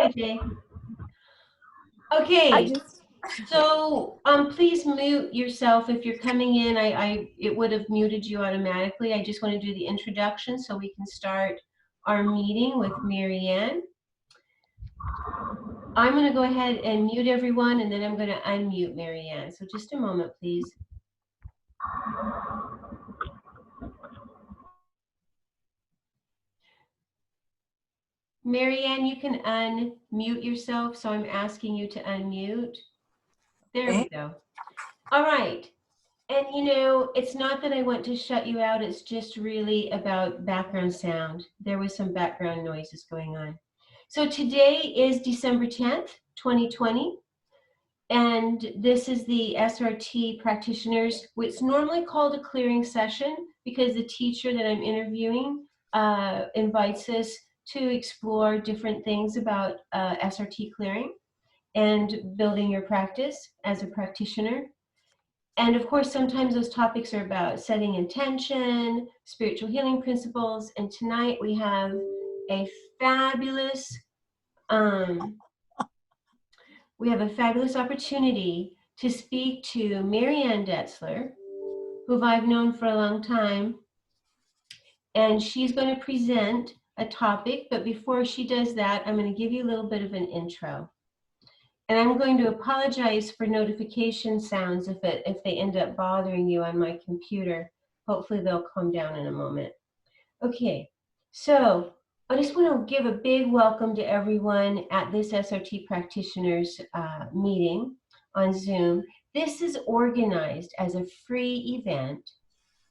Hi, Jay. Okay, so please mute yourself if you're coming in. It would have muted you automatically. I just want to do the introduction so we can start our meeting with Marianne. I'm going to go ahead and mute everyone, and then I'm going to unmute Marianne. So just a moment, please. Marianne, you can unmute yourself, so I'm asking you to unmute. There we go. All right. And you know, it's not that I want to shut you out, it's just really about background sound. There was some background noises going on. So today is December 10th, 2020, and this is the SRT practitioners. It's normally called a clearing session because the teacher that I'm interviewing invites us to explore different things about SRT clearing and building your practice as a practitioner. And of course, sometimes those topics are about setting intention, spiritual healing principles. And tonight we have a fabulous, opportunity to speak to Marianne Destler, who I've known for a long time. And she's going to present a topic, but before she does that, I'm going to give you a little bit of an intro. And I'm going to apologize for notification sounds if they end up bothering you on my computer. Hopefully they'll calm down in a moment. Okay, so I just want to give a big welcome to everyone at this SRT practitioners meeting on Zoom. This is organized as a free event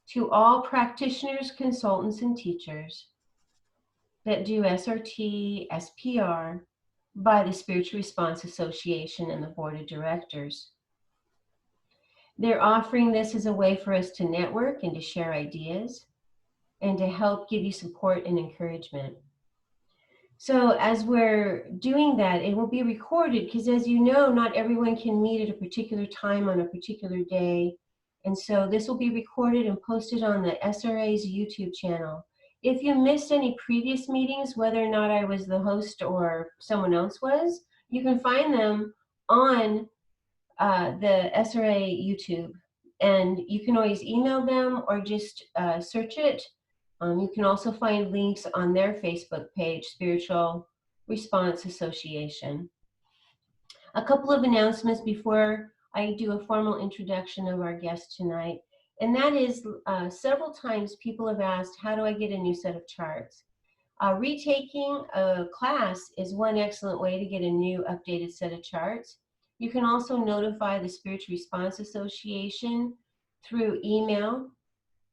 to all practitioners, consultants, and teachers that do SRT, SPR, by the Spiritual Response Association and the Board of Directors. They're offering this as a way for us to network and to share ideas and to help give you support and encouragement. So as we're doing that, it will be recorded because, as you know, not everyone can meet at a particular time on a particular day. And so this will be recorded and posted on the SRA's YouTube channel. If you missed any previous meetings, whether or not I was the host or someone else was, you can find them on the SRA YouTube. And you can always email them or just search it. You can also find links on their Facebook page, Spiritual Response Association. A couple of announcements before I do a formal introduction of our guest tonight. And that is, several times people have asked, how do I get a new set of charts? Retaking a class is one excellent way to get a new updated set of charts. You can also notify the Spiritual Response Association through email,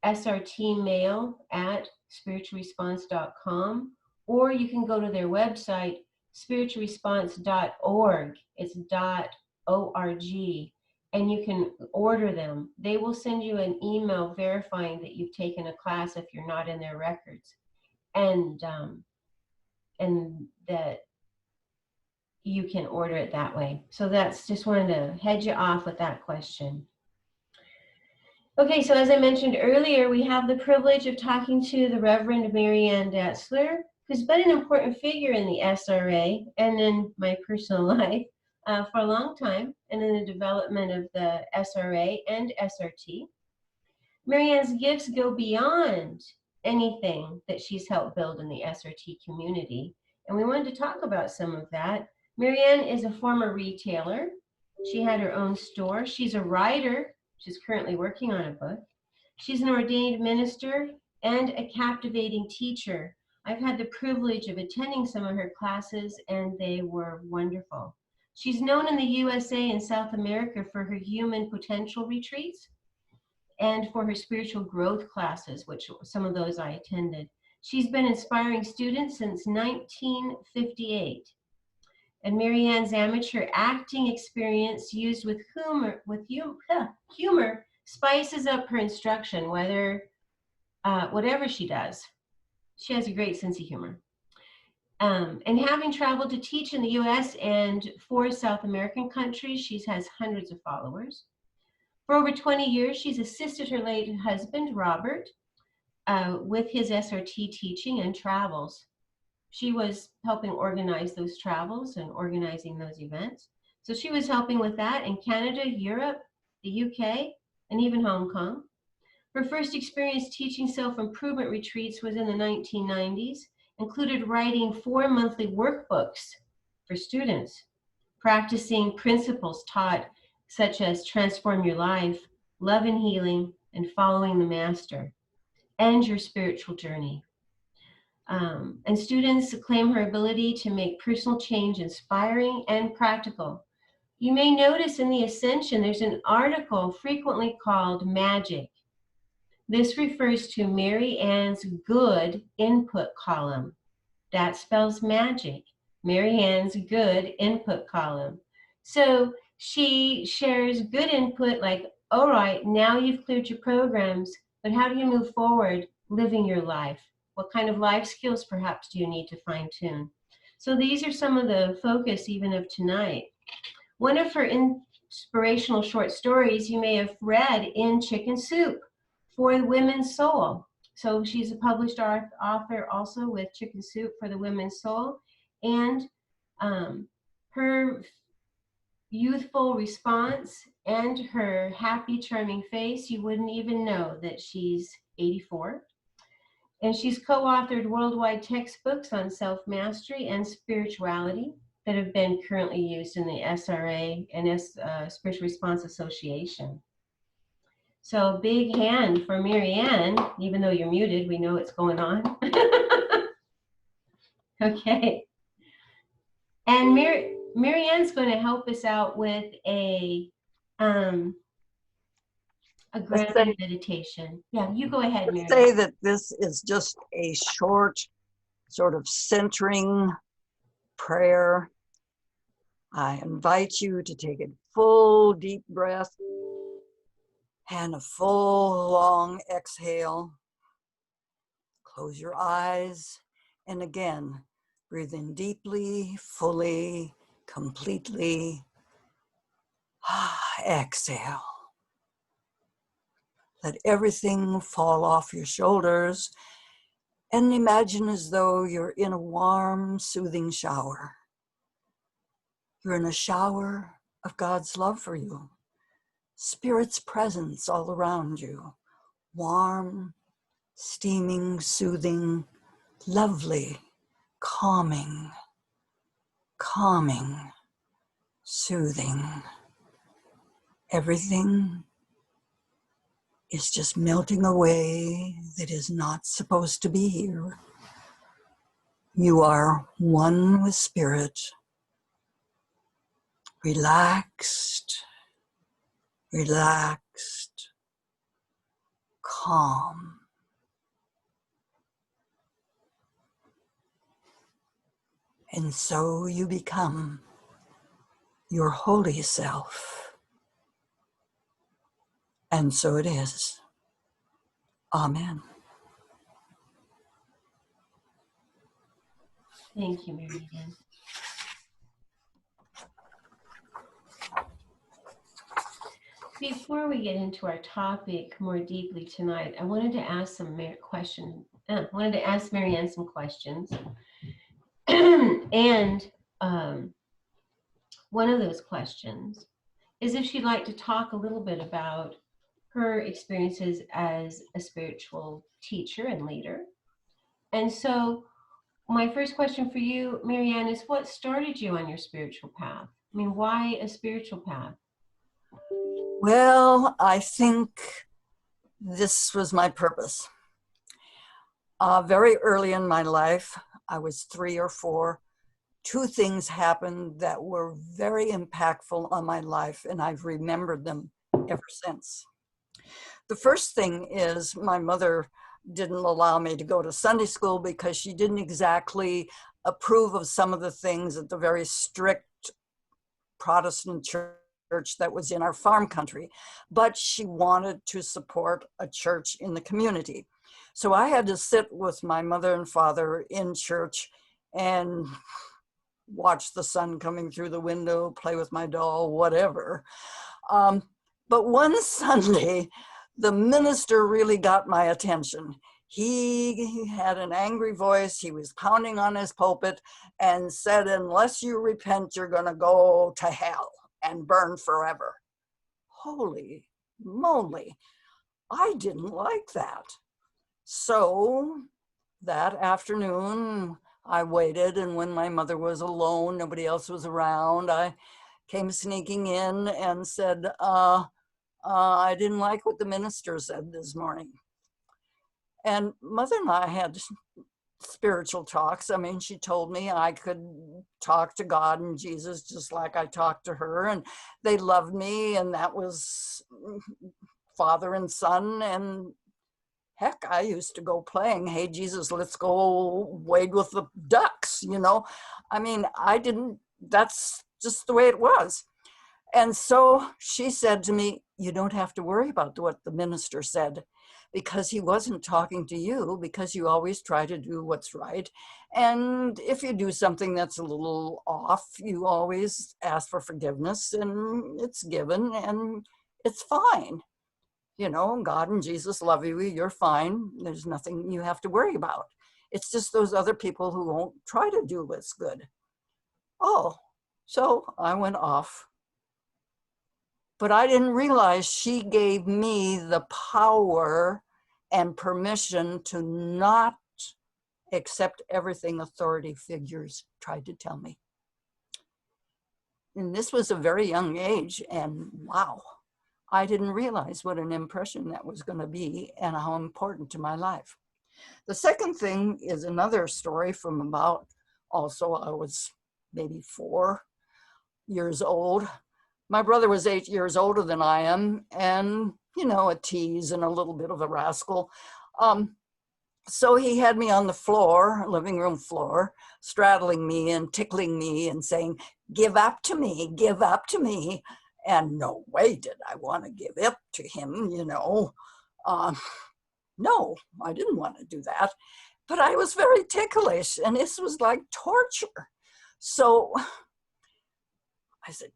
srtmail@spiritualresponse.com, or you can go to their website, spiritualresponse.org. It's .org. And you can order them. They will send you an email verifying that you've taken a class if you're not in their records, and that you can order it that way. So that's just wanted to head you off with that question. Okay, so as I mentioned earlier, we have the privilege of talking to the Reverend Marianne Destler, who's been an important figure in the SRA and in my personal life for a long time, and in the development of the SRA and SRT. Marianne's gifts go beyond anything that she's helped build in the SRT community, and we wanted to talk about some of that. Marianne is a former retailer. She had her own store. She's a writer. She's currently working on a book. She's an ordained minister and a captivating teacher. I've had the privilege of attending some of her classes, and they were wonderful. She's known in the USA and South America for her human potential retreats and for her spiritual growth classes, which some of those I attended. She's been inspiring students since 1958. And Marianne's amateur acting experience used with humor spices up her instruction, whatever she does. She has a great sense of humor. And having traveled to teach in the US and 4 South American countries, she has hundreds of followers. For over 20 years, she's assisted her late husband, Robert, with his SRT teaching and travels. she was helping organize those travels and organizing those events. So she was helping with that in Canada, Europe, the UK, and even Hong Kong. Her first experience teaching self-improvement retreats was in the 1990s, included writing 4 monthly workbooks for students, practicing principles taught such as transform your life, love and healing, and following the master, and your spiritual journey. And students claim her ability to make personal change inspiring and practical. You may notice in the Ascension, there's an article frequently called Magic. This refers to Marianne's good input column. That spells magic. Marianne's good input column. So she shares good input like, all right, now you've cleared your programs, but how do you move forward living your life? What kind of life skills perhaps do you need to fine tune? So these are some of the focus even of tonight. One of her inspirational short stories you may have read in Chicken Soup for the Women's Soul. So she's a published author also with Chicken Soup for the Women's Soul. And her youthful response and her happy, charming face, you wouldn't even know that she's 84. And she's co-authored worldwide textbooks on self-mastery and spirituality that have been currently used in the SRA and Spiritual Response Association. So big hand for Marianne, even though you're muted, we know what's going on. Okay. And Marianne's going to help us out with a grounding meditation. Yeah, you go ahead, Marianne. Say that this is just a short sort of centering prayer. I invite you to take a full deep breath and a full long exhale. Close your eyes and again, breathe in deeply, fully, completely. Exhale. Let everything fall off your shoulders and imagine as though you're in a warm, soothing shower. You're in a shower of God's love for you. Spirit's presence all around you. Warm, steaming, soothing, lovely, calming, soothing. Everything is just melting away that is not supposed to be here. You are one with Spirit, relaxed, calm. And so you become your holy self. And so it is. Amen. Thank you, Marianne. Before we get into our topic more deeply tonight, I wanted to ask Marianne some questions. And one of those questions is if she'd like to talk a little bit about her experiences as a spiritual teacher and leader. And so my first question for you, Marianne, is what started you on your spiritual path? I mean, why a spiritual path? Well, I think this was my purpose. Very early in my life, I was 3 or 4, 2 things happened that were very impactful on my life, and I've remembered them ever since. The first thing is my mother didn't allow me to go to Sunday school because she didn't exactly approve of some of the things at the very strict Protestant church that was in our farm country, but she wanted to support a church in the community. So I had to sit with my mother and father in church and watch the sun coming through the window, play with my doll, whatever. But one Sunday, the minister really got my attention. He had an angry voice. He was pounding on his pulpit and said, unless you repent, you're going to go to hell and burn forever. Holy moly. I didn't like that. So that afternoon, I waited, and when my mother was alone, nobody else was around, I came sneaking in and said, I didn't like what the minister said this morning. And Mother and I had spiritual talks. I mean, she told me I could talk to God and Jesus just like I talked to her, and they loved me, and that was father and son. And heck, I used to go playing, hey, Jesus, let's go wade with the ducks, you know. I mean, that's just the way it was. And so she said to me, you don't have to worry about what the minister said, because he wasn't talking to you, because you always try to do what's right. And if you do something that's a little off, you always ask for forgiveness, and it's given, and it's fine. You know, God and Jesus love you, you're fine. There's nothing you have to worry about. It's just those other people who won't try to do what's good. Oh, so I went off. But I didn't realize she gave me the power and permission to not accept everything authority figures tried to tell me. And this was a very young age, and wow, I didn't realize what an impression that was going to be and how important to my life. The second thing is another story from about, also I was maybe 4 years old. My brother was 8 years older than I am, and, you know, a tease and a little bit of a rascal. So he had me on the floor, living room floor, straddling me and tickling me and saying, give up to me, give up to me. And no way did I want to give up to him, you know. No, I didn't want to do that. But I was very ticklish, and this was like torture. So I said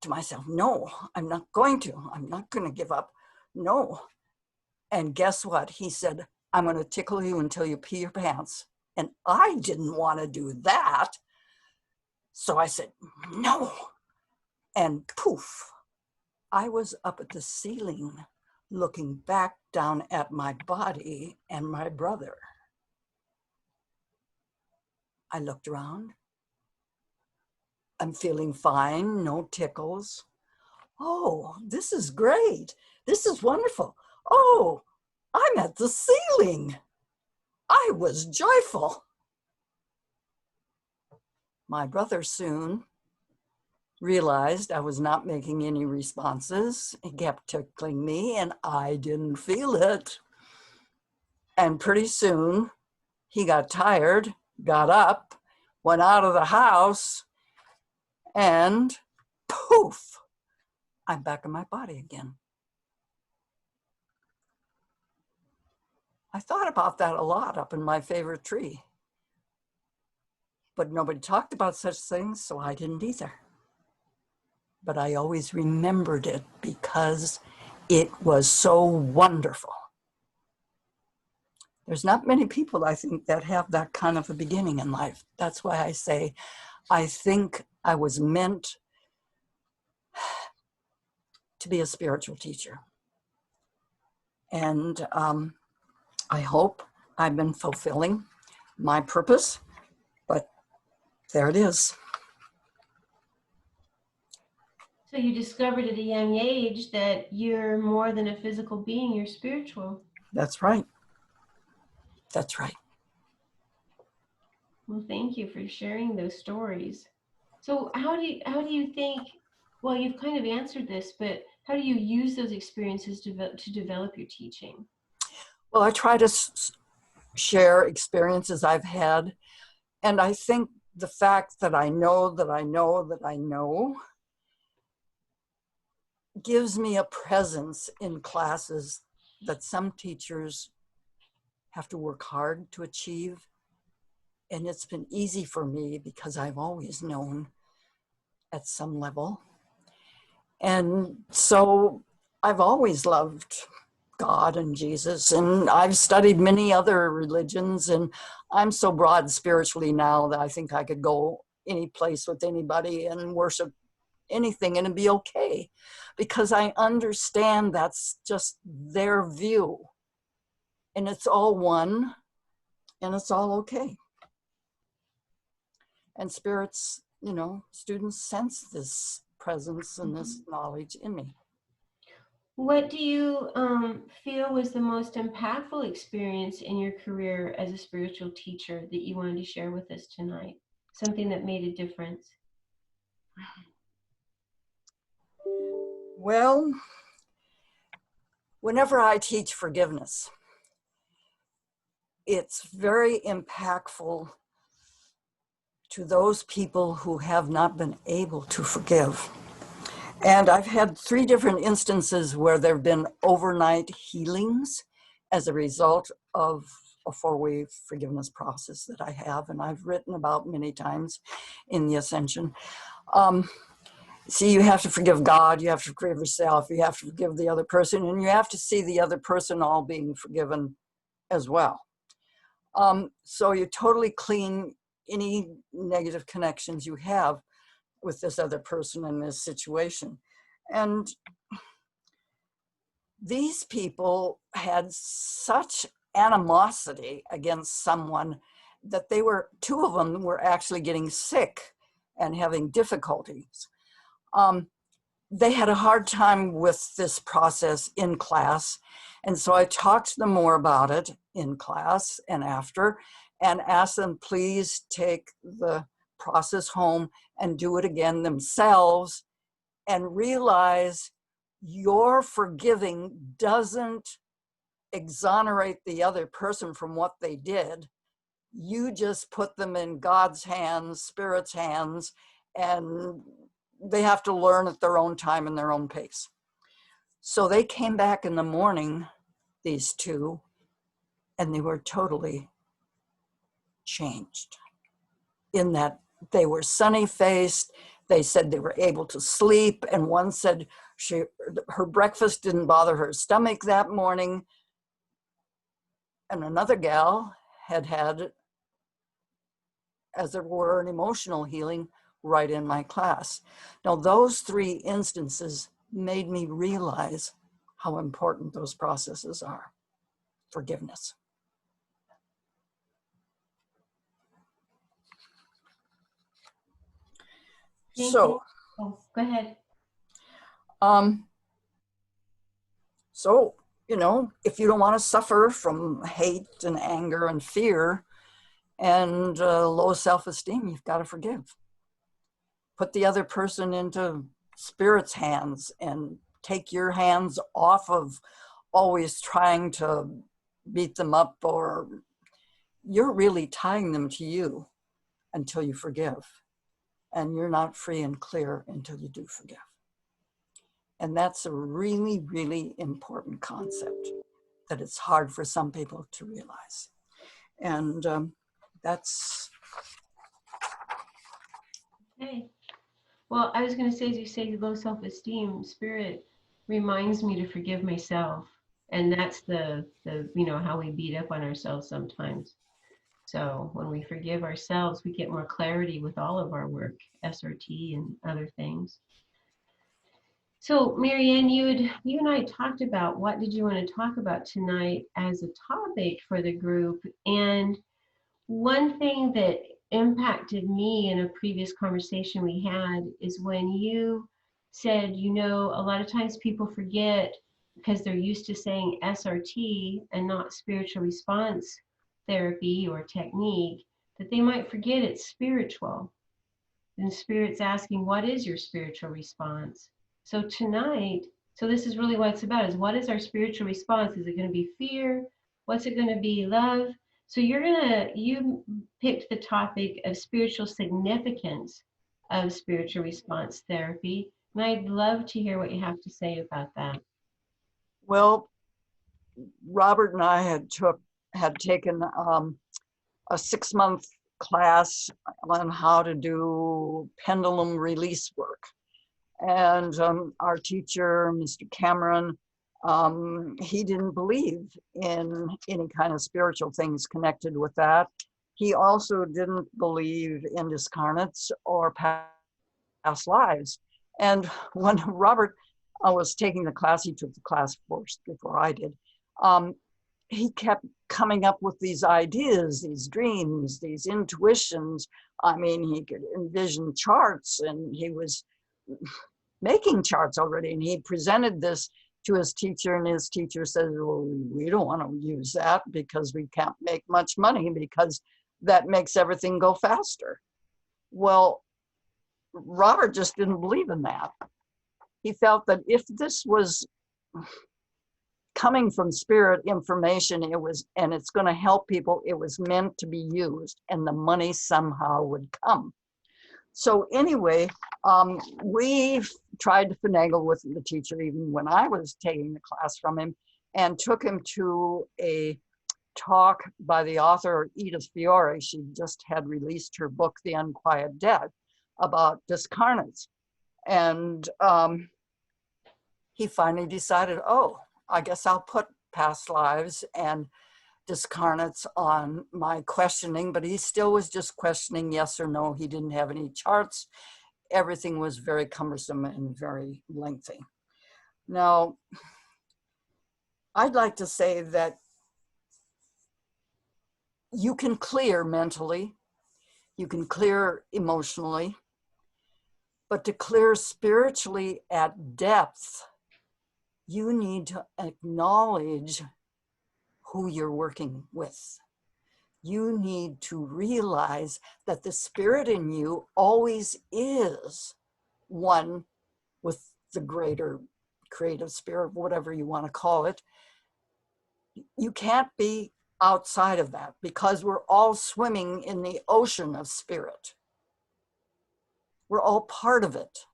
to myself, no, I'm not going to. I'm not going to give up. No. And guess what? He said, I'm going to tickle you until you pee your pants. And I didn't want to do that. So I said, no. And poof, I was up at the ceiling looking back down at my body and my brother. I looked around. I'm feeling fine, no tickles. Oh, this is great. This is wonderful. Oh, I'm at the ceiling. I was joyful. My brother soon realized I was not making any responses. He kept tickling me, and I didn't feel it. And pretty soon, he got tired, got up, went out of the house, and poof, I'm back in my body again. I thought about that a lot up in my favorite tree. But nobody talked about such things, so I didn't either. But I always remembered it because it was so wonderful. There's not many people, I think, that have that kind of a beginning in life. That's why I say, I think I was meant to be a spiritual teacher. And I hope I've been fulfilling my purpose, but there it is. So you discovered at a young age that you're more than a physical being, you're spiritual. That's right. That's right. Well, thank you for sharing those stories. So how do you think, well, you've kind of answered this, but how do you use those experiences to develop your teaching? Well, I try to share experiences I've had. And I think the fact that I know that I know that I know gives me a presence in classes that some teachers have to work hard to achieve. And it's been easy for me because I've always known at some level. And so I've always loved God and Jesus. And I've studied many other religions, and I'm so broad spiritually now that I think I could go any place with anybody and worship anything and it'd be okay, because I understand that's just their view, and it's all one, and it's all okay. And spirits, you know, students sense this presence and this knowledge in me. What do you feel was the most impactful experience in your career as a spiritual teacher that you wanted to share with us tonight? Something that made a difference? Well, whenever I teach forgiveness, it's very impactful to those people who have not been able to forgive. And I've had 3 different instances where there have been overnight healings as a result of a 4-way forgiveness process that I have, and I've written about many times in the Ascension. See, you have to forgive God, you have to forgive yourself, you have to forgive the other person, and you have to see the other person all being forgiven as well. So you totally clean any negative connections you have with this other person in this situation. And these people had such animosity against someone that 2 of them were actually getting sick and having difficulties. They had a hard time with this process in class. And so I talked to them more about it in class and after, and asked them, please take the process home and do it again themselves, and realize your forgiving doesn't exonerate the other person from what they did. You just put them in God's hands, Spirit's hands, and they have to learn at their own time and their own pace. So they came back in the morning, these 2, and they were totally changed in that they were sunny-faced. They said they were able to sleep, and one said her breakfast didn't bother her stomach that morning. And another gal had, as it were, an emotional healing right in my class. Now, those 3 instances made me realize how important those processes are. Forgiveness. So, go ahead. So, you know, if you don't want to suffer from hate and anger and fear and low self-esteem, you've got to forgive. Put the other person into Spirit's hands and take your hands off of always trying to beat them up, or you're really tying them to you until you forgive. And you're not free and clear until you do forgive. And that's a really, really important concept that it's hard for some people to realize. And that's... Okay. Well, I was going to say, as you say, low self-esteem, Spirit reminds me to forgive myself. And that's the you know, how we beat up on ourselves sometimes. So when we forgive ourselves, we get more clarity with all of our work, SRT and other things. So Marianne, you and I talked about what did you want to talk about tonight as a topic for the group. And one thing that impacted me in a previous conversation we had is when you said, you know, a lot of times people forget because they're used to saying SRT and not spiritual response therapy or technique, that they might forget it's spiritual. And Spirit's asking, what is your spiritual response? So tonight, so this is really what it's about, is what is our spiritual response? Is it going to be fear? What's it going to be? Love? So you picked the topic of spiritual significance of spiritual response therapy. And I'd love to hear what you have to say about that. Well, Robert and I had taken a 6-month class on how to do pendulum release work. And our teacher, Mr. Cameron, He didn't believe in any kind of spiritual things connected with that. He also didn't believe in discarnates or past lives. And when Robert was taking the class, he took the class first before I did. He kept coming up with these ideas, these dreams, these intuitions. I mean, he could envision charts, and he was making charts already. And he presented this to his teacher, and his teacher said, well, we don't want to use that because we can't make much money, because that makes everything go faster. Well, Robert just didn't believe in that. He felt that if this was coming from spirit information, and it's going to help people, it was meant to be used, and the money somehow would come. So anyway, we tried to finagle with the teacher even when I was taking the class from him, and took him to a talk by the author Edith Fiore. She just had released her book, The Unquiet Dead, about discarnates. And he finally decided, oh, I guess I'll put past lives and discarnates on my questioning, but he still was just questioning yes or no. He didn't have any charts. Everything was very cumbersome and very lengthy. Now, I'd like to say that you can clear mentally, you can clear emotionally, but to clear spiritually at depth, you need to acknowledge who you're working with. You need to realize that the spirit in you always is one with the greater creative spirit, whatever you want to call it. You can't be outside of that, because we're all swimming in the ocean of spirit. We're all part of it.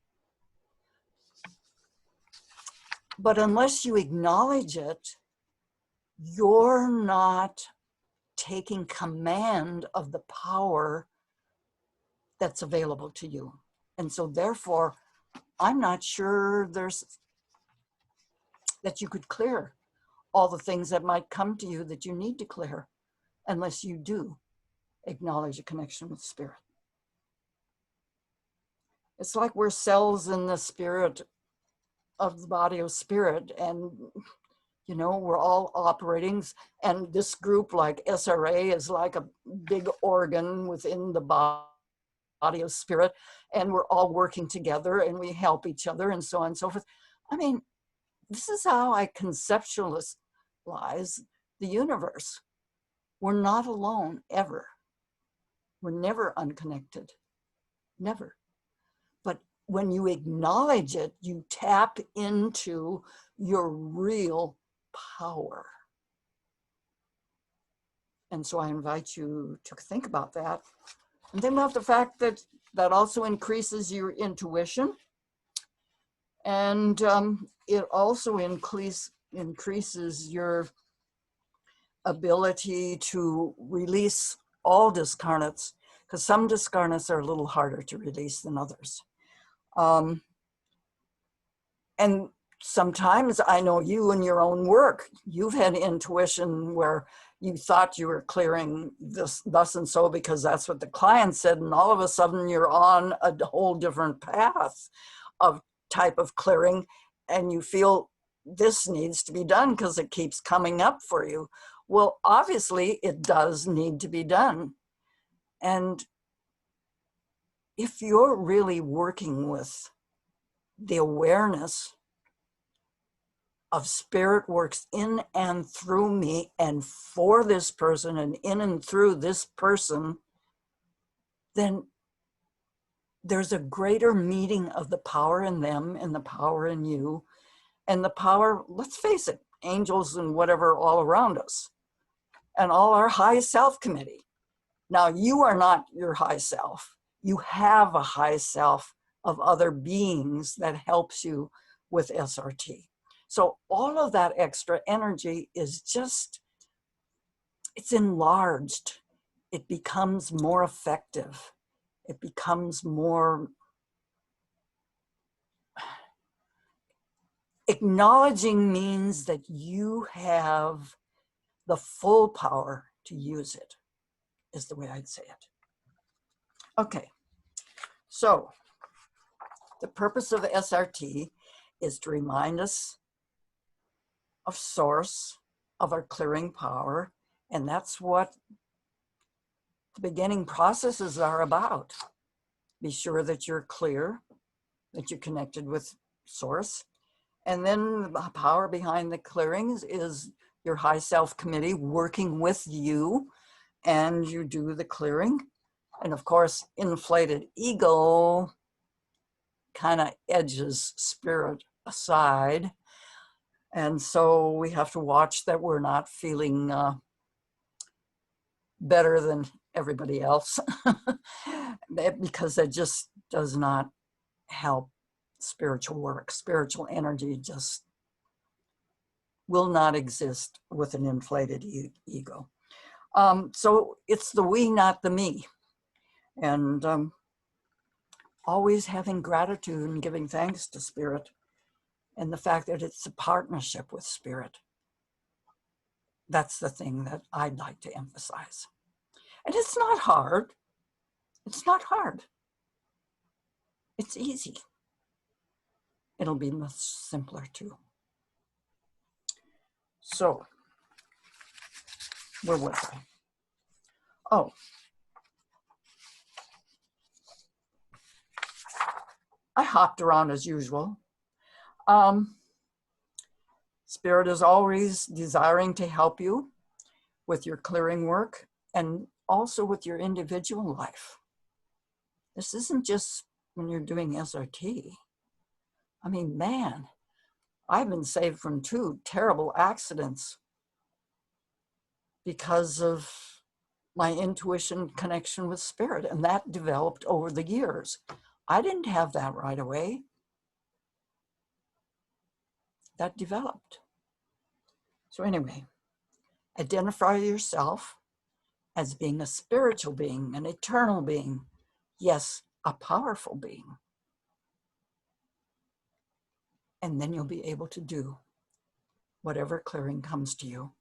But unless you acknowledge it, you're not taking command of the power that's available to you. And so therefore, I'm not sure that you could clear all the things that might come to you that you need to clear, unless you do acknowledge a connection with spirit. It's like we're cells in the spirit of the body of spirit, and you know, we're all operating, and this group like SRA is like a big organ within the body of spirit, and we're all working together and we help each other and so on and so forth. I mean, this is how I conceptualize the universe. We're not alone ever. We're never unconnected, never. But when you acknowledge it, you tap into your real power. And so I invite you to think about that. And think about the fact that that also increases your intuition. And it also increases your ability to release all discarnates, because some discarnates are a little harder to release than others. And sometimes I know you in your own work, you've had intuition where you thought you were clearing this thus and so because that's what the client said, and all of a sudden you're on a whole different path of type of clearing, and you feel this needs to be done because it keeps coming up for you. Well, obviously it does need to be done. And if you're really working with the awareness of spirit works in and through me and for this person and in and through this person, then there's a greater meeting of the power in them and the power in you and the power, let's face it, angels and whatever all around us and all our high self committee. Now, you are not your high self. You have a high self of other beings that helps you with SRT. So all of that extra energy is just, it's enlarged. It becomes more effective. It becomes more Acknowledging means that you have the full power to use it, is the way I'd say it. Okay, so the purpose of SRT is to remind us of source, of our clearing power, and that's what the beginning processes are about. Be sure that you're clear, that you're connected with source. And then the power behind the clearings is your high self committee working with you, and you do the clearing. And of course, inflated ego kind of edges spirit aside. And so we have to watch that we're not feeling better than everybody else because that just does not help spiritual work. Spiritual energy just will not exist with an inflated ego. So it's the we, not the me. And always having gratitude and giving thanks to spirit, and the fact that it's a partnership with spirit. That's the thing that I'd like to emphasize. And it's not hard. It's not hard. It's easy. It'll be much simpler too. So, where was I? Oh. I hopped around as usual. Spirit is always desiring to help you with your clearing work and also with your individual life. This isn't just when you're doing SRT. I mean, man, I've been saved from 2 terrible accidents because of my intuition connection with spirit, and that developed over the years. I didn't have that right away. That developed. So anyway, identify yourself as being a spiritual being, an eternal being, yes, a powerful being. And then you'll be able to do whatever clearing comes to you.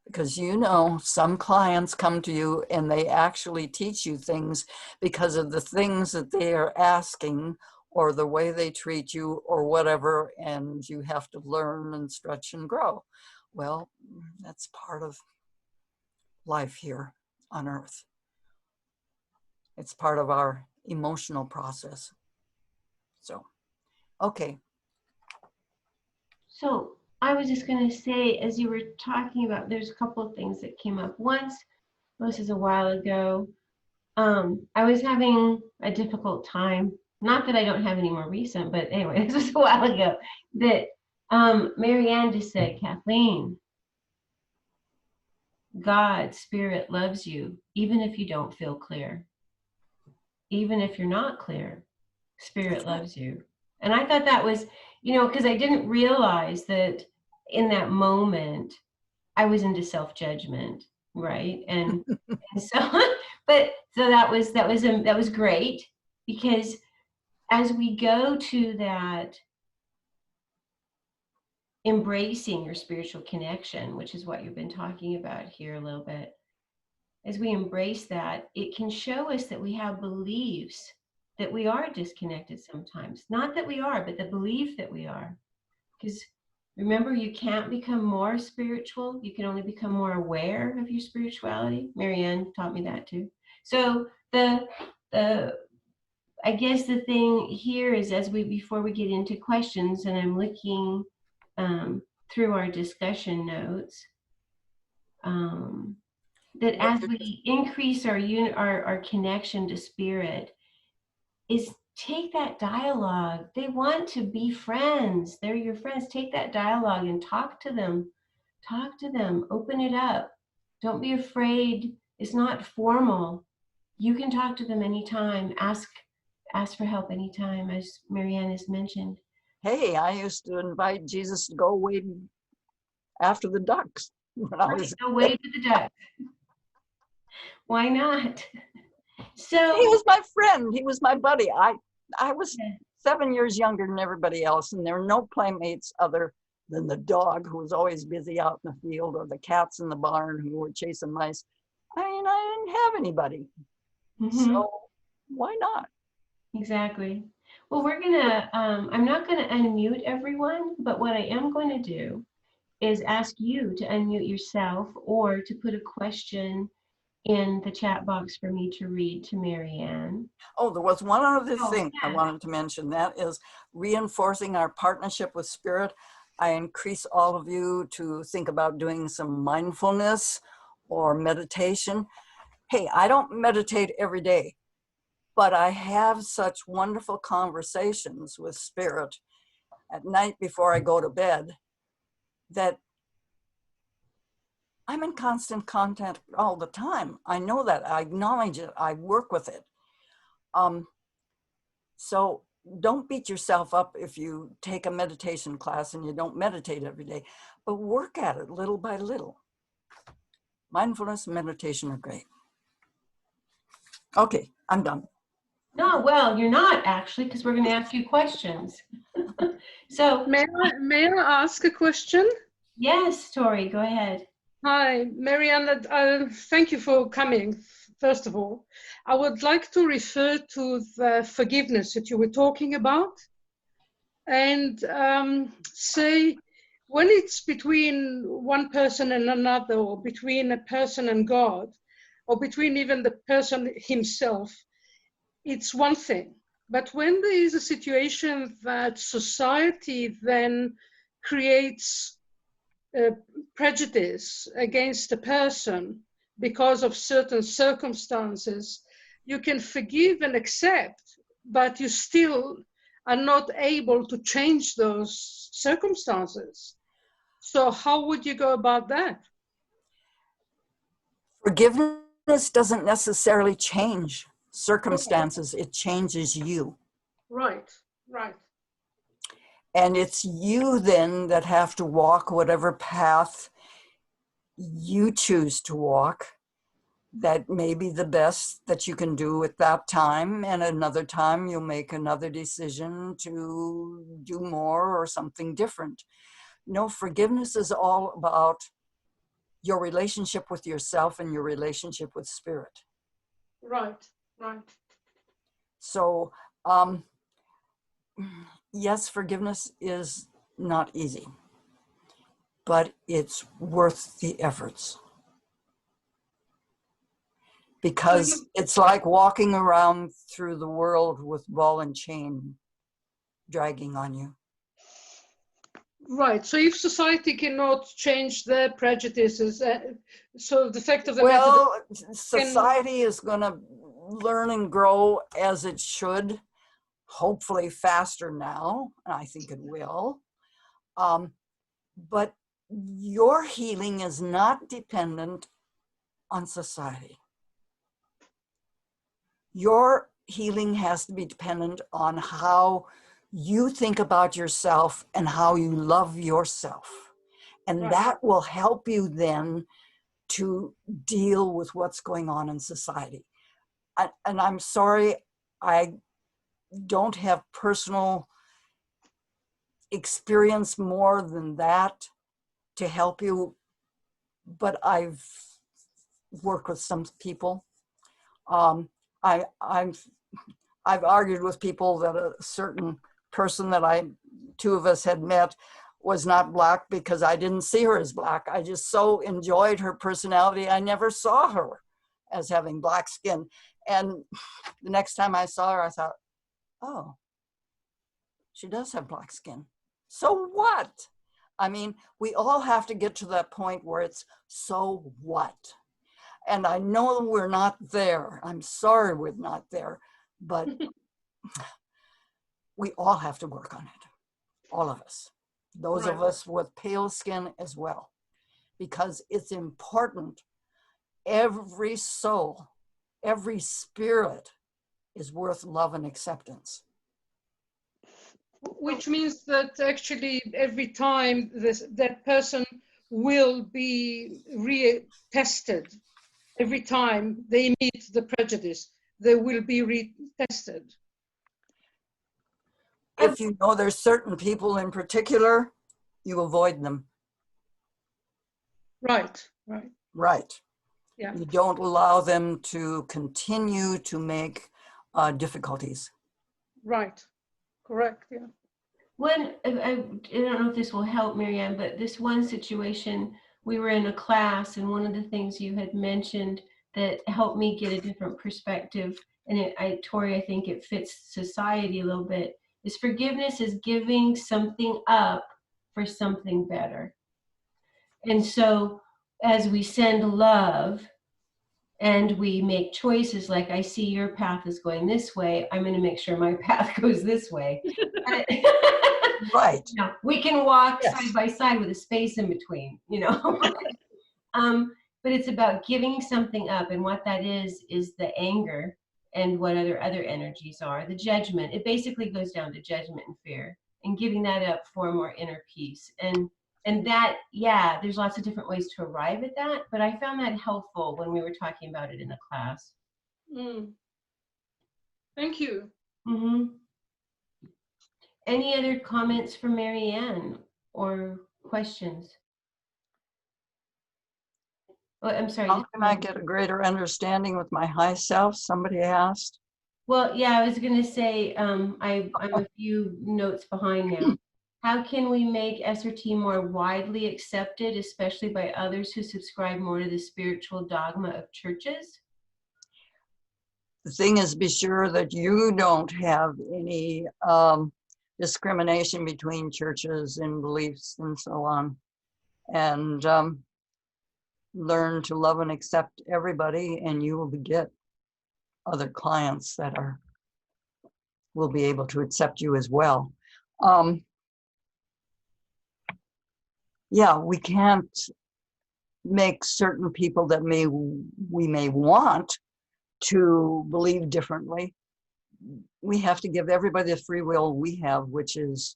Because you know, some clients come to you and they actually teach you things because of the things that they are asking or the way they treat you or whatever, and you have to learn and stretch and grow. Well, that's part of life here on Earth. It's part of our emotional process. So, okay. So I was just going to say, as you were talking about, there's a couple of things that came up. Once, this is a while ago, I was having a difficult time. Not that I don't have any more recent, but anyway, this was a while ago, that Marianne just said, Kathleen, God, Spirit loves you, even if you don't feel clear. Even if you're not clear, Spirit loves you. And I thought that was, because I didn't realize that in that moment, I was into self-judgment, right? And so, but so that was great, because as we go to that embracing your spiritual connection, which is what you've been talking about here a little bit, as we embrace that, it can show us that we have beliefs that we are disconnected sometimes. Not that we are, but the belief that we are. Because remember, you can't become more spiritual. You can only become more aware of your spirituality. Marianne taught me that too. So I guess the thing here is, before we get into questions, and I'm looking through our discussion notes, that as we increase our connection to spirit, is take that dialogue. They want to be friends. They're your friends. Take that dialogue and talk to them. Talk to them. Open it up. Don't be afraid. It's not formal. You can talk to them anytime. Ask for help anytime, as Marianne has mentioned. Hey, I used to invite Jesus to go wade after the ducks. Go wade with the ducks. Why not? So he was my friend. He was my buddy. I was 7 years younger than everybody else, and there were no playmates other than the dog who was always busy out in the field, or the cats in the barn who were chasing mice. I mean, I didn't have anybody. So why not? Exactly. Well, I'm not gonna unmute everyone, but what I am going to do is ask you to unmute yourself or to put a question in the chat box for me to read to Marianne. Oh, there was one other Oh, thing I yeah. wanted to mention. That is reinforcing our partnership with Spirit. I increase all of you to think about doing some mindfulness or meditation. Hey, I don't meditate every day, but I have such wonderful conversations with Spirit at night before I go to bed that I'm in constant contact all the time. I know that. I acknowledge it. I work with it. So don't beat yourself up if you take a meditation class and you don't meditate every day, but work at it little by little. Mindfulness and meditation are great. Okay, I'm done. No, well, you're not actually, because we're going to ask you questions. So, May I ask a question? yes, Tori, go ahead. Hi, Marianne. Thank you for coming. First of all, I would like to refer to the forgiveness that you were talking about, and say when it's between one person and another, or between a person and God, or between even the person himself, it's one thing. But when there is a situation that society then creates prejudice against a person because of certain circumstances, you can forgive and accept, but you still are not able to change those circumstances. So how would you go about that? Forgiveness doesn't necessarily change circumstances, it changes you. Right, right. And it's you then that have to walk whatever path you choose to walk. That may be the best that you can do at that time, and another time you'll make another decision to do more or something different. No, forgiveness is all about your relationship with yourself and your relationship with Spirit. Right, right. So, yes, forgiveness is not easy, but it's worth the efforts. Because it's like walking around through the world with ball and chain dragging on you. Right. So if society cannot change their prejudices, so the fact of the matter. Well, society is going to learn and grow as it should, hopefully faster now, and I think it will. But your healing is not dependent on society. Your healing has to be dependent on how you think about yourself and how you love yourself. And Right. that will help you then to deal with what's going on in society. And I'm sorry, I don't have personal experience more than that to help you, but I've worked with some people. I've argued with people that a certain person that two of us had met was not Black because I didn't see her as Black. I just so enjoyed her personality. I never saw her as having Black skin. And the next time I saw her, I thought, oh, she does have Black skin. So what? I mean, we all have to get to that point where it's so what? And I know we're not there. I'm sorry we're not there, but we all have to work on it. All of us. Those of us with pale skin as well. Because it's important. Every soul, every spirit is worth love and acceptance. Which means that actually every time that person will be retested. Every time they meet the prejudice, they will be retested. If you know there's certain people in particular you avoid them. Right, right. Right. Yeah. You don't allow them to continue to make difficulties. Right. Correct. Yeah. I don't know if this will help, Marianne, but this one situation, we were in a class, and one of the things you had mentioned that helped me get a different perspective, and Tori, I think it fits society a little bit, is forgiveness is giving something up for something better. And so as we send love and we make choices, like I see your path is going this way, I'm going to make sure my path goes this way. Right. You know, we can walk Yes. side by side with a space in between, you know. But it's about giving something up, and what that is the anger, and what other energies are, the judgment. It basically goes down to judgment and fear, and giving that up for more inner peace. And that, yeah, there's lots of different ways to arrive at that, but I found that helpful when we were talking about it in the class. Thank you. Mm-hmm. Any other comments for Marianne or questions? Oh, I'm sorry. How can I get a greater understanding with my high self? Somebody asked. Well, yeah, I was going to say, I'm a few notes behind now. How can we make SRT more widely accepted, especially by others who subscribe more to the spiritual dogma of churches? The thing is, be sure that you don't have any discrimination between churches and beliefs and so on. And learn to love and accept everybody, and you will get other clients that will be able to accept you as well. Yeah, we can't make certain people that we may want to believe differently. We have to give everybody the free will we have, which is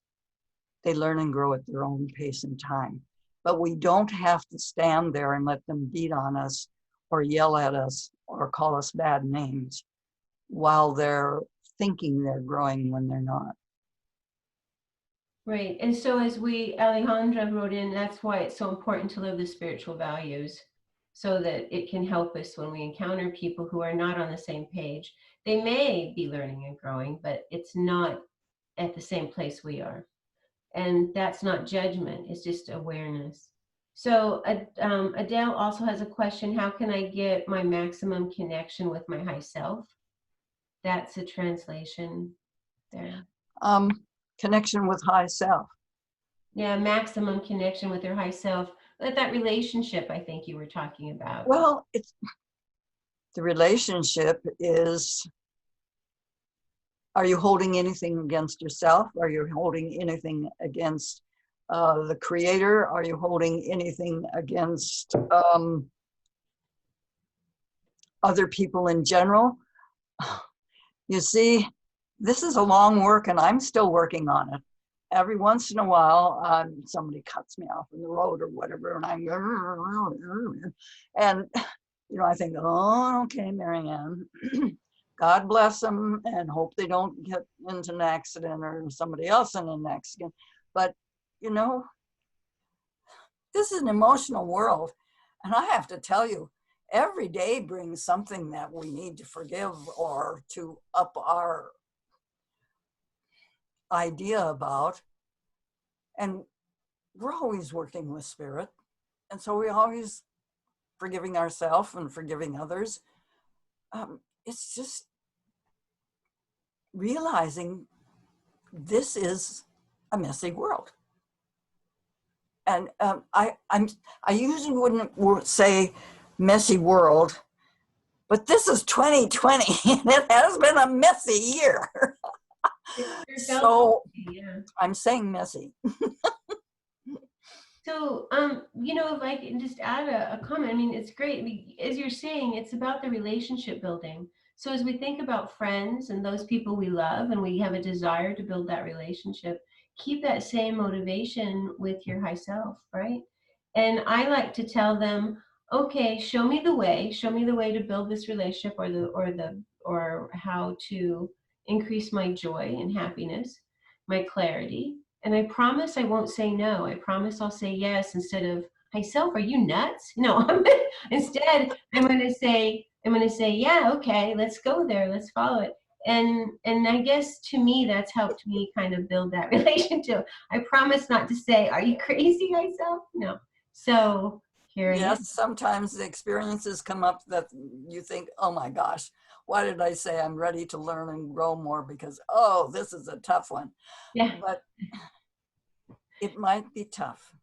they learn and grow at their own pace and time. But we don't have to stand there and let them beat on us or yell at us or call us bad names while they're thinking they're growing when they're not. Right. And so as Alejandra wrote in, that's why it's so important to live the spiritual values, so that it can help us when we encounter people who are not on the same page. They may be learning and growing, but it's not at the same place we are. And that's not judgment, it's just awareness. So Adele also has a question: how can I get my maximum connection with my high self? That's a translation there. Connection with high self. Yeah, maximum connection with your high self. That relationship I think you were talking about. Well, the relationship is, are you holding anything against yourself? Are you holding anything against the creator? Are you holding anything against other people in general? You see, this is a long work, and I'm still working on it. Every once in a while, somebody cuts me off in the road or whatever, and and you know, I think, oh, okay, Marianne, God bless them, and hope they don't get into an accident or somebody else in an accident. But you know, this is an emotional world, and I have to tell you, every day brings something that we need to forgive or to up our idea about. And we're always working with spirit. And so we're always forgiving ourselves and forgiving others. It's just realizing this is a messy world. And I usually wouldn't say messy world, but this is 2020, and it has been a messy year. So yeah. I'm saying messy. So, you know, if I can just add a comment, I mean, it's great. As you're saying, it's about the relationship building. So as we think about friends and those people we love, and we have a desire to build that relationship, keep that same motivation with your high self, right? And I like to tell them, okay, show me the way to build this relationship, or how to increase my joy and happiness, my clarity. And I promise I won't say no. I promise I'll say yes instead of, "Hi self, are you nuts?" No, instead I'm going to say, yeah, okay, let's go there. Let's follow it. And I guess to me, that's helped me kind of build that relationship. I promise not to say, "Are you crazy, hi self?" No. So here I am. Yes, sometimes the experiences come up that you think, oh my gosh, why did I say I'm ready to learn and grow more? Because, oh, this is a tough one. Yeah. But it might be tough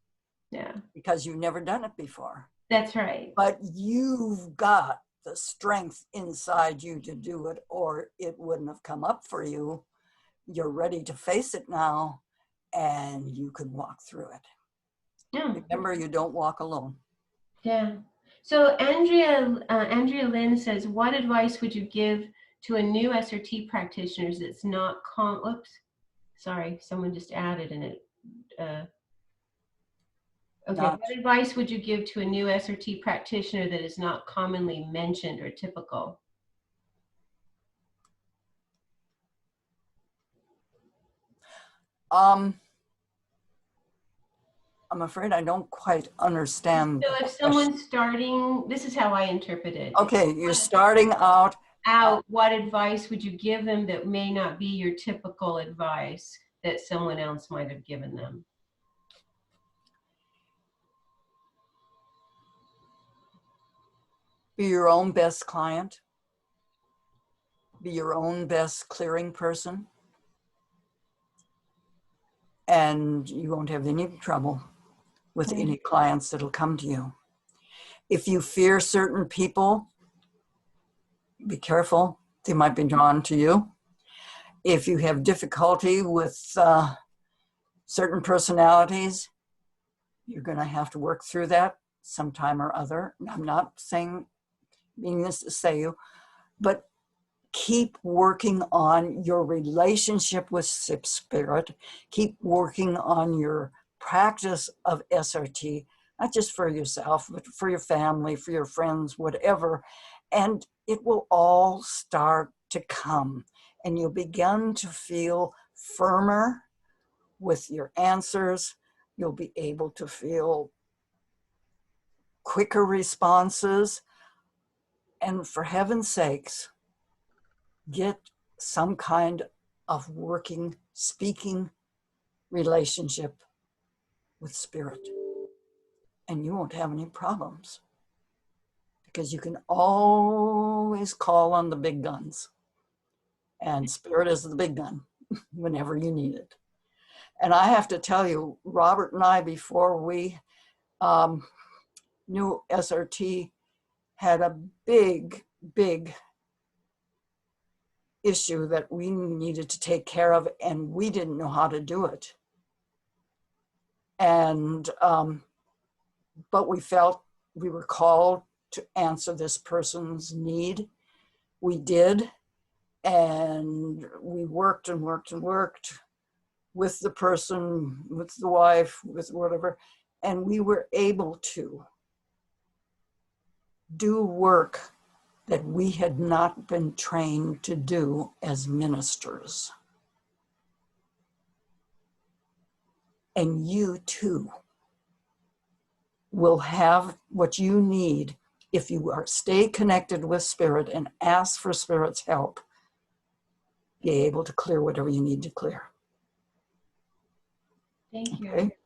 Yeah. because you've never done it before. That's right. But you've got the strength inside you to do it, or it wouldn't have come up for you. You're ready to face it now, and you can walk through it. Yeah. Remember, you don't walk alone. Yeah. So Andrea Lynn says, what advice would you give to a new SRT practitioner that's not oops, sorry, someone just added in it. Okay, what advice would you give to a new SRT practitioner that is not commonly mentioned or typical? I'm afraid I don't quite understand. So if someone's starting, this is how I interpret it. Okay, you're starting out. What advice would you give them that may not be your typical advice that someone else might have given them? Be your own best client. Be your own best clearing person. And you won't have any trouble with any clients that'll come to you. If you fear certain people, be careful. They might be drawn to you. If you have difficulty with certain personalities, you're going to have to work through that sometime or other. I'm not saying, meaning this to say you, but keep working on your relationship with Spirit. Keep working on your practice of SRT, not just for yourself, but for your family, for your friends, whatever. And it will all start to come. And you'll begin to feel firmer with your answers. You'll be able to feel quicker responses. And for heaven's sakes, get some kind of working, speaking relationship with Spirit. And you won't have any problems because you can always call on the big guns. And Spirit is the big gun whenever you need it. And I have to tell you, Robert and I, before we knew SRT, had a big issue that we needed to take care of, and we didn't know how to do it. And but we felt we were called to answer this person's need. We did, and we worked and worked and worked with the person, with the wife, with whatever, and we were able to do work that we had not been trained to do as ministers. And you too will have what you need if you stay connected with Spirit and ask for Spirit's help, be able to clear whatever you need to clear. Thank you. Okay.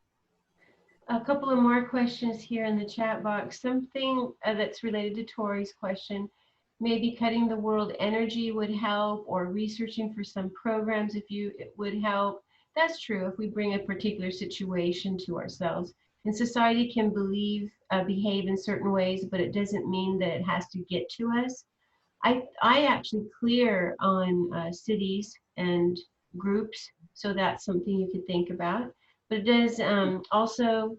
A couple of more questions here in the chat box. Something that's related to Tori's question. Maybe cutting the world energy would help, or researching for some programs it would help. That's true if we bring a particular situation to ourselves. And society can behave in certain ways, but it doesn't mean that it has to get to us. I actually clear on cities and groups, so that's something you could think about. But it does also,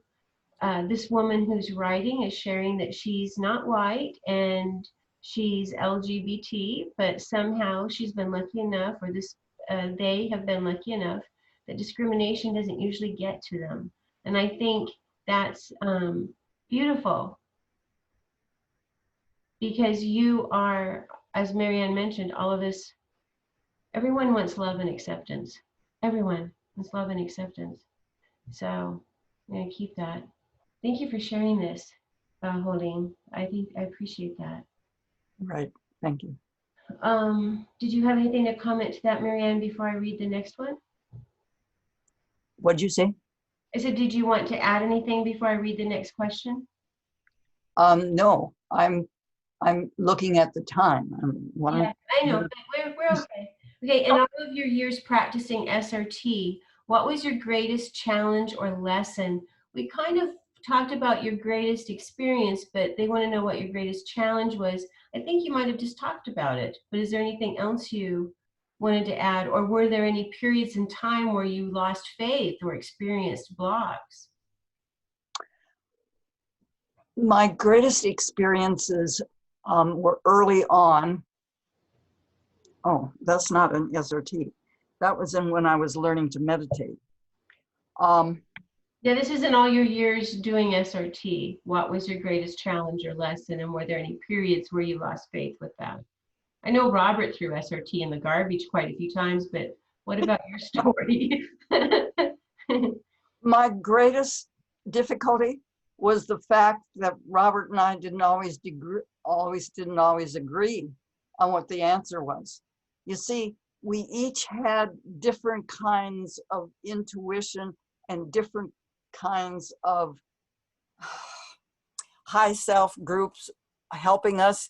this woman who's writing is sharing that she's not white and she's LGBT, but somehow she's been lucky enough, or they have been lucky enough, that discrimination doesn't usually get to them. And I think that's beautiful, because you are, as Marianne mentioned, all of us, everyone wants love and acceptance. Everyone. It's love and acceptance. So I'm going to keep that. Thank you for sharing this, Holding. I appreciate that. Right. Thank you. Did you have anything to comment to that, Marianne, before I read the next one? What'd you say? I said, did you want to add anything before I read the next question? No, I'm looking at the time. Yeah, I know, but we're okay. Okay, in all of your years practicing SRT, what was your greatest challenge or lesson? We kind of talked about your greatest experience, but they want to know what your greatest challenge was. I think you might have just talked about it, but is there anything else you wanted to add? Or were there any periods in time where you lost faith or experienced blocks? My greatest experiences were early on. Oh, that's not an SRT. That was when I was learning to meditate. Yeah, this is in all your years doing SRT. What was your greatest challenge or lesson, and were there any periods where you lost faith with that? I know Robert threw SRT in the garbage quite a few times, but what about your story? My greatest difficulty was the fact that Robert and I didn't always agree on what the answer was. You see, we each had different kinds of intuition and different kinds of high self groups helping us.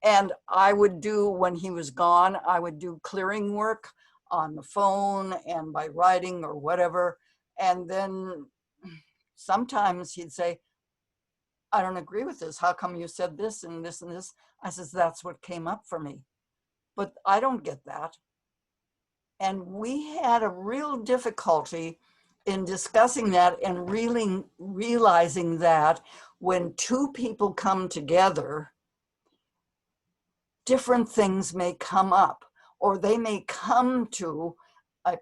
And I would do, when he was gone, I would do clearing work on the phone and by writing or whatever. And then sometimes he'd say, I don't agree with this. How come you said this and this and this? I says, that's what came up for me. But I don't get that. And we had a real difficulty in discussing that and really realizing that when two people come together, different things may come up, or they may come to a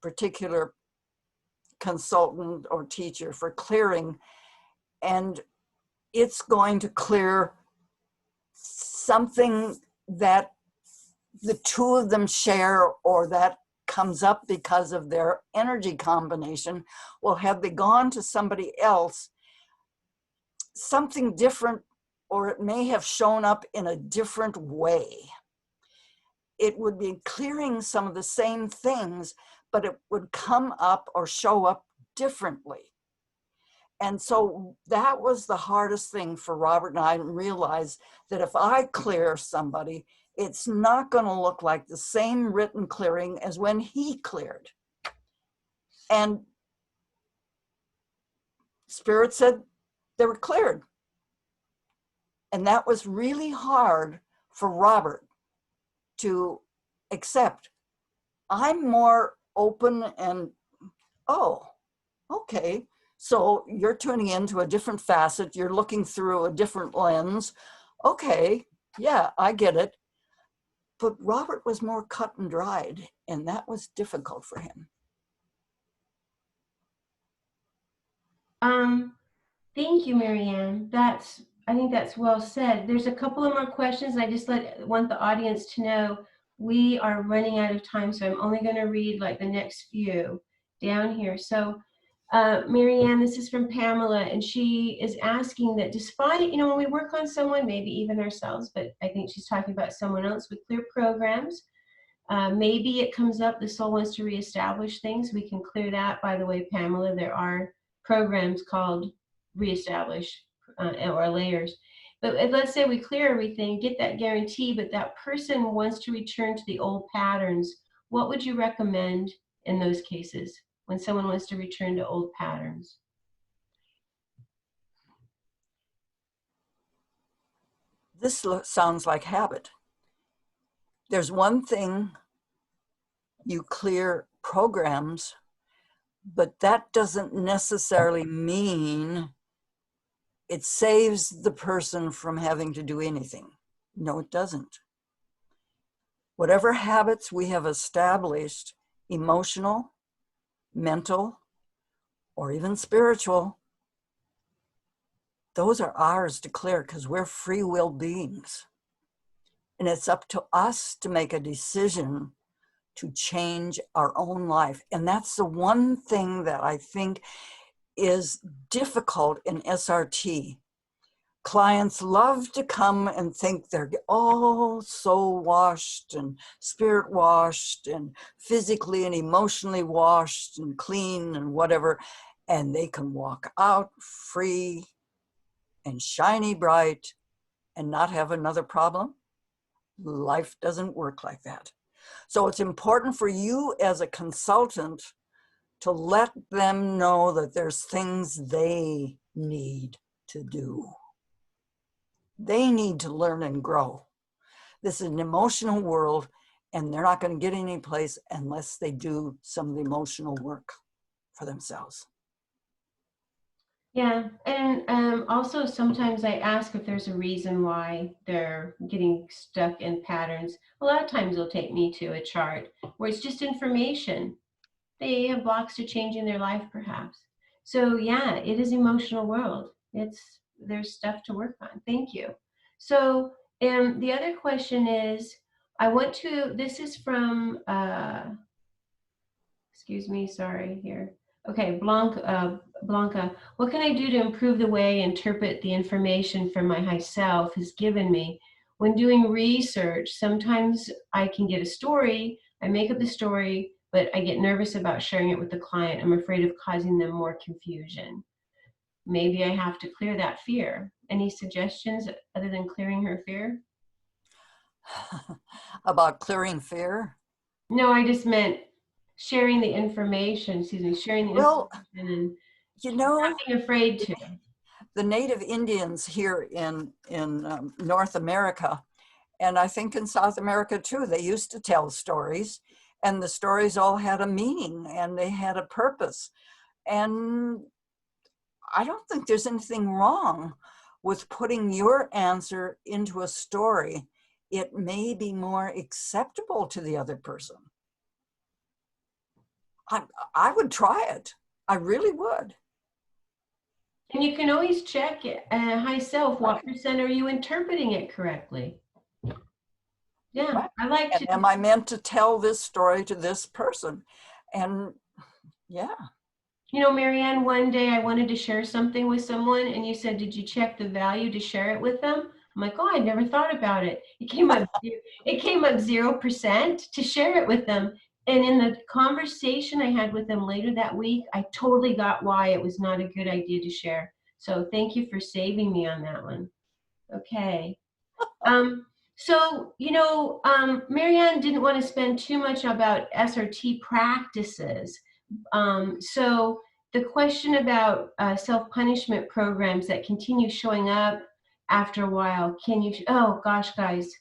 particular consultant or teacher for clearing, and it's going to clear something that the two of them share, or that comes up because of their energy combination. Well, have they gone to somebody else, something different, or it may have shown up in a different way. It would be clearing some of the same things, but it would come up or show up differently. And so that was the hardest thing for Robert and I, to realize that if I clear somebody, it's not going to look like the same written clearing as when he cleared. And Spirit said they were cleared. And that was really hard for Robert to accept. I'm more open and, oh, okay. So you're tuning into a different facet. You're looking through a different lens. Okay, yeah, I get it. But Robert was more cut and dried, and that was difficult for him. Thank you, Marianne. I think that's well said. There's a couple of more questions. I just want the audience to know we are running out of time, so I'm only going to read like the next few down here. So Marianne, this is from Pamela, and she is asking that despite, when we work on someone, maybe even ourselves, but I think she's talking about someone else with clear programs, maybe it comes up, the soul wants to reestablish things. We can clear that. By the way, Pamela, there are programs called reestablish or layers. But let's say we clear everything, get that guarantee, but that person wants to return to the old patterns. What would you recommend in those cases when someone wants to return to old patterns? This sounds like habit. There's one thing, you clear programs, but that doesn't necessarily mean it saves the person from having to do anything. No, it doesn't. Whatever habits we have established, emotional, mental, or even spiritual, those are ours to clear because we're free will beings. And it's up to us to make a decision to change our own life. And that's the one thing that I think is difficult in SRT. Clients love to come and think they're all soul washed and spirit washed and physically and emotionally washed and clean and whatever, and they can walk out free and shiny bright and not have another problem. Life doesn't work like that. So it's important for you as a consultant to let them know that there's things they need to do. They need to learn and grow. This is an emotional world, and they're not going to get any place unless they do some of the emotional work for themselves. Yeah, and also sometimes I ask if there's a reason why they're getting stuck in patterns. A lot of times they'll take me to a chart where it's just information. They have blocks to changing their life, perhaps. So yeah, it is emotional world. There's stuff to work on. Thank you. So the other question is, this is from, excuse me, sorry here. Okay, Blanca, what can I do to improve the way I interpret the information from my high self has given me? When doing research, sometimes I can get a story, I make up the story, but I get nervous about sharing it with the client. I'm afraid of causing them more confusion. Maybe I have to clear that fear. Any suggestions other than clearing her fear? About clearing fear? No, I just meant sharing the information, sharing the Well, information you and know, not being afraid to. the Native Indians here in North America, and I think in South America too, they used to tell stories, and the stories all had a meaning and they had a purpose. And I don't think there's anything wrong with putting your answer into a story. It may be more acceptable to the other person. I would try it. I really would. And you can always check it, high self, what percent are you interpreting it correctly? Yeah, Right. I like And to. am I meant to tell this story to this person? And yeah. You know, Marianne, one day I wanted to share something with someone and you said, did you check the value to share it with them? I'm like, oh, I never thought about it. It came up 0% to share it with them. And in the conversation I had with them later that week, I totally got why it was not a good idea to share. So thank you for saving me on that one. Okay. So, Marianne didn't want to spend too much about SRT practices. So the question about self-punishment programs that continue showing up after a while, oh gosh, guys,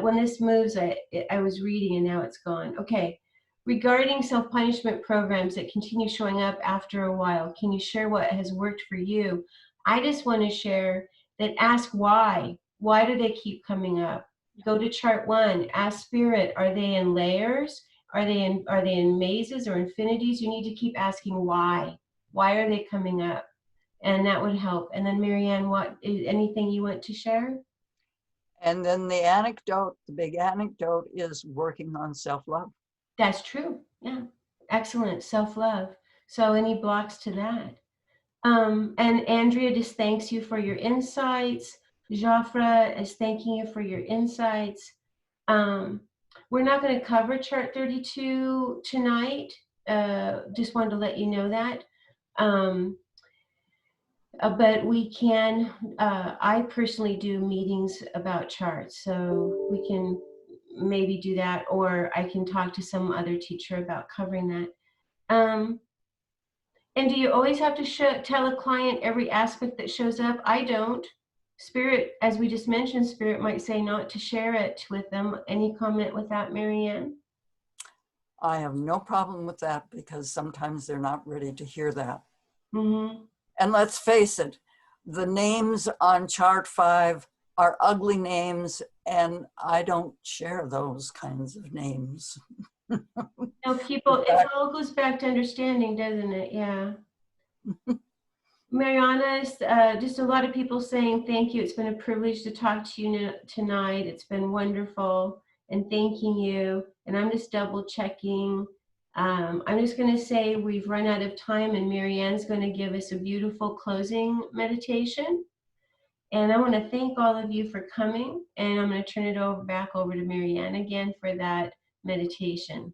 when this moves, I was reading and now it's gone. Okay, regarding self-punishment programs that continue showing up after a while, can you share what has worked for you? I just want to share that ask why. Why do they keep coming up? Go to chart 1, ask spirit, are they in layers? Are they in mazes or infinities? You need to keep asking why. Why are they coming up? And that would help. And then Marianne, anything you want to share? And then the big anecdote is working on self-love. That's true. Yeah. Excellent. Self-love. So any blocks to that? And Andrea just thanks you for your insights. Joffre is thanking you for your insights. We're not going to cover chart 32 tonight. Just wanted to let you know that. But we can, I personally do meetings about charts, so we can maybe do that, or I can talk to some other teacher about covering that. And do you always have to tell a client every aspect that shows up? I don't. Spirit, as we just mentioned, Spirit might say not to share it with them. Any comment with that, Marianne? I have no problem with that because sometimes they're not ready to hear that. Mm-hmm. And let's face it, the names on chart 5 are ugly names, and I don't share those kinds of names. No, people, it all goes back to understanding, doesn't it? Yeah. Mariana, just a lot of people saying thank you. It's been a privilege to talk to you tonight. It's been wonderful. and thanking you. And I'm just double checking. I'm just going to say we've run out of time, and Marianne's going to give us a beautiful closing meditation. And I want to thank all of you for coming, and I'm going to turn it back over to Marianne again for that meditation.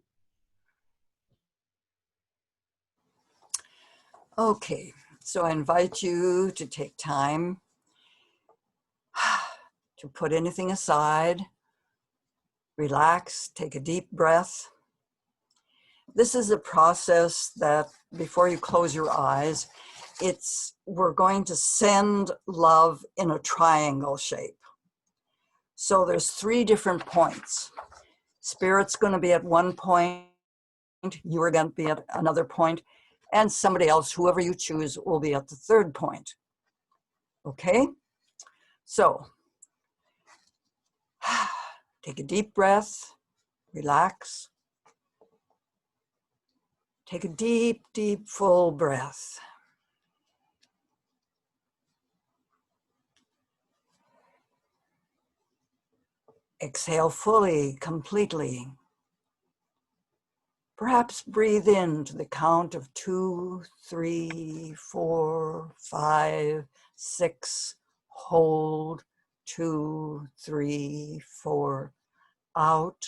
Okay, so I invite you to take time to put anything aside, relax, take a deep breath. This is a process that before you close your eyes, we're going to send love in a triangle shape. So there's 3 different points. Spirit's going to be at one point, you are going to be at another point, and somebody else, whoever you choose, will be at the 3rd point. Okay? So, take a deep breath, relax. Take a deep, deep, full breath. Exhale fully, completely. Perhaps breathe in to the count of 2, 3, 4, 5, 6. Hold 2, 3, 4. Out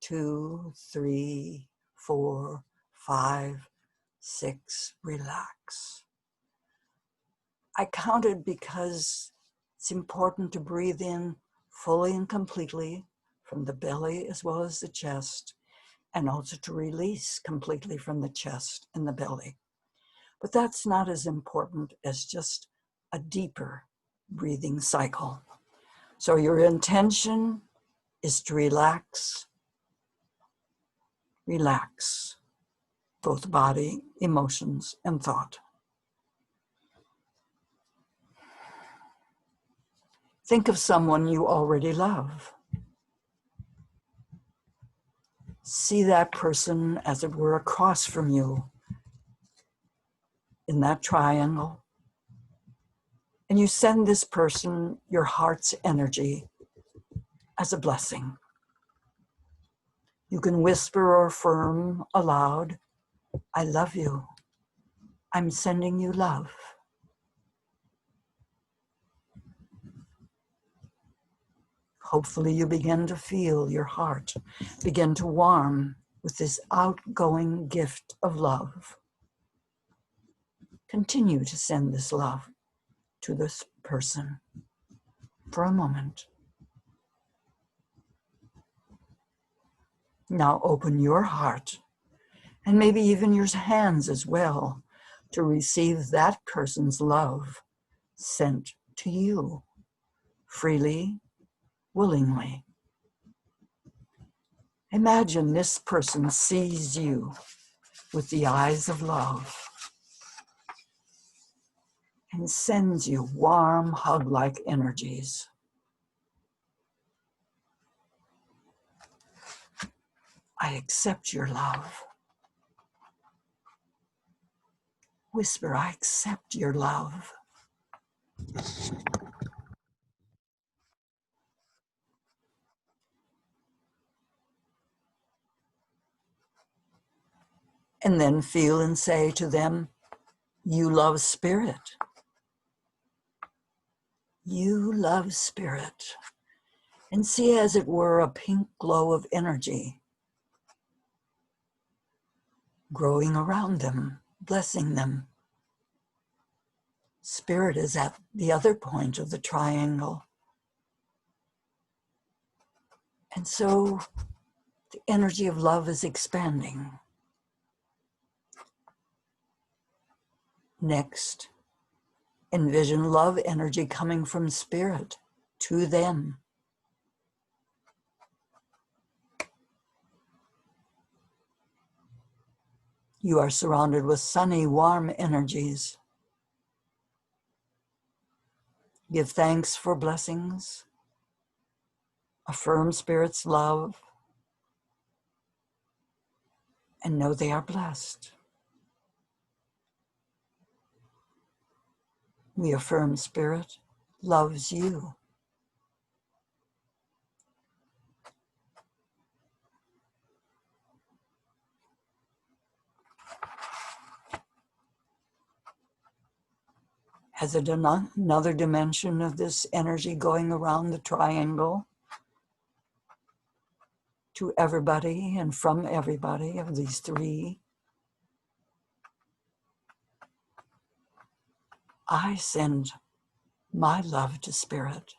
2, 3, 4, 5, 6. Relax. I counted because it's important to breathe in fully and completely from the belly as well as the chest, and also to release completely from the chest and the belly. But that's not as important as just a deeper breathing cycle. So your intention is to relax, both body, emotions, and thought. Think of someone you already love. See that person as it were across from you in that triangle. And you send this person your heart's energy as a blessing. You can whisper or affirm aloud, I love you. I'm sending you love. Hopefully you begin to feel your heart begin to warm with this outgoing gift of love. Continue to send this love to this person for a moment. Now open your heart and maybe even your hands as well to receive that person's love sent to you freely, willingly. Imagine this person sees you with the eyes of love and sends you warm, hug-like energies. I accept your love. Whisper, I accept your love. And then feel and say to them, you love spirit. You love spirit. And see as it were a pink glow of energy growing around them, blessing them. Spirit is at the other point of the triangle. And so the energy of love is expanding. Next, envision love energy coming from spirit to them. You are surrounded with sunny, warm energies. Give thanks for blessings. Affirm Spirit's love. And know they are blessed. We affirm Spirit loves you. Has it another dimension of this energy going around the triangle to everybody and from everybody of these three? I send my love to Spirit.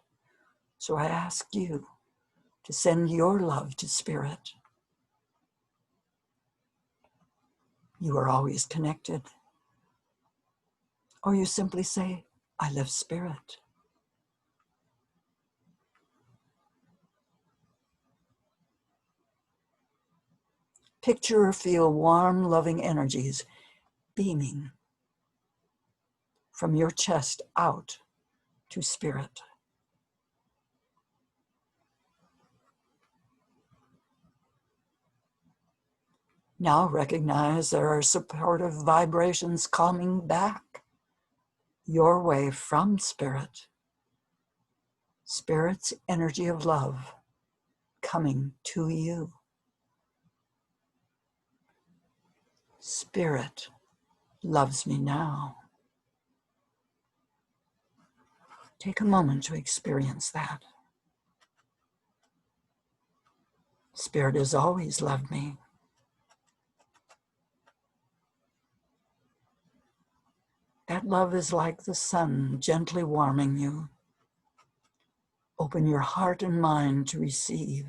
So I ask you to send your love to Spirit. You are always connected. Or you simply say, I love Spirit. Picture or feel warm, loving energies beaming from your chest out to Spirit. Now recognize there are supportive vibrations coming back your way from Spirit. Spirit's energy of love coming to you. Spirit loves me now. Take a moment to experience that. Spirit has always loved me. That love is like the sun gently warming you. Open your heart and mind to receive.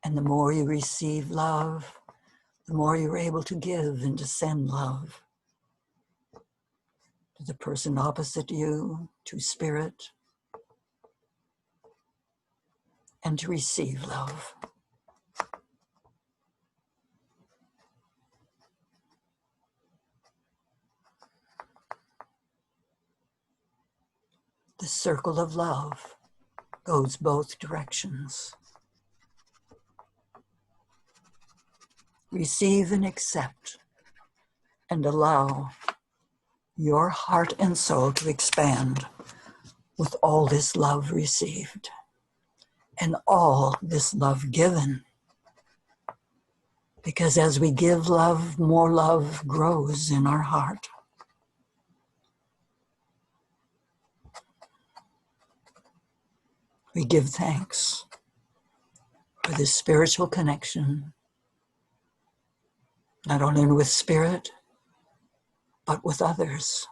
And the more you receive love, the more you're able to give and to send love to the person opposite you, to Spirit, and to receive love. The circle of love goes both directions. Receive and accept and allow your heart and soul to expand with all this love received and all this love given. Because as we give love, more love grows in our heart. We give thanks for this spiritual connection, not only with Spirit, but with others.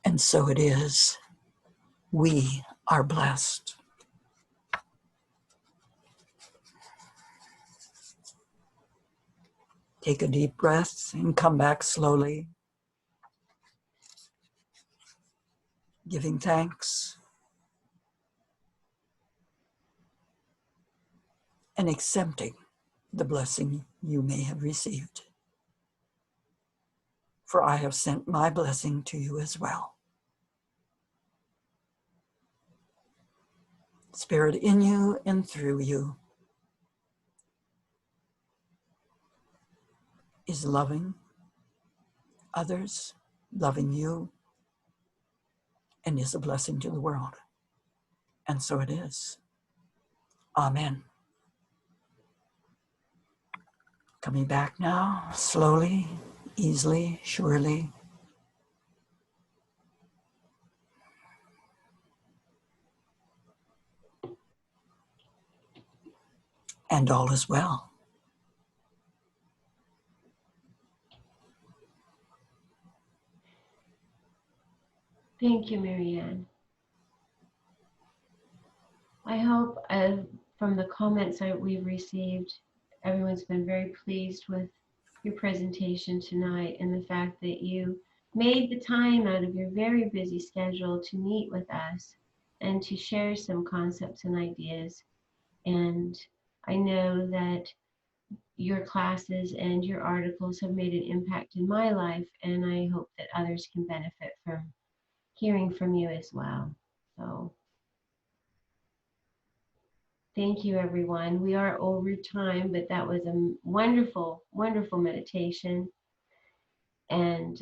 And so it is. We are blessed. Take a deep breath and come back slowly, giving thanks and accepting the blessing you may have received. For I have sent my blessing to you as well. Spirit in you and through you is loving others, loving you, and is a blessing to the world. And so it is. Amen. Coming back now, slowly, easily, surely. And all is well. Thank you, Marianne. I hope from the comments we've received, everyone's been very pleased with your presentation tonight and the fact that you made the time out of your very busy schedule to meet with us and to share some concepts and ideas. And I know that your classes and your articles have made an impact in my life, and I hope that others can benefit from hearing from you as well. So thank you, everyone. We are over time, but that was a wonderful, wonderful meditation. And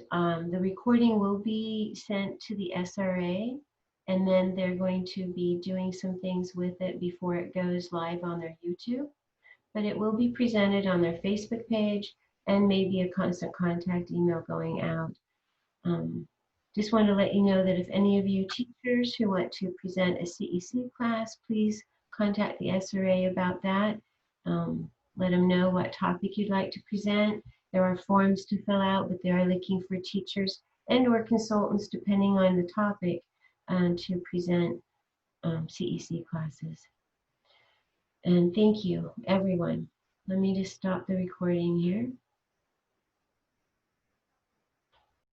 the recording will be sent to the SRA, and then they're going to be doing some things with it before it goes live on their YouTube. But it will be presented on their Facebook page and maybe a constant contact email going out. Just want to let you know that if any of you teachers who want to present a CEC class, please contact the SRA about that. Let them know what topic you'd like to present. There are forms to fill out, but they are looking for teachers and or consultants, depending on the topic, to present CEC classes. And thank you, everyone. Let me just stop the recording here.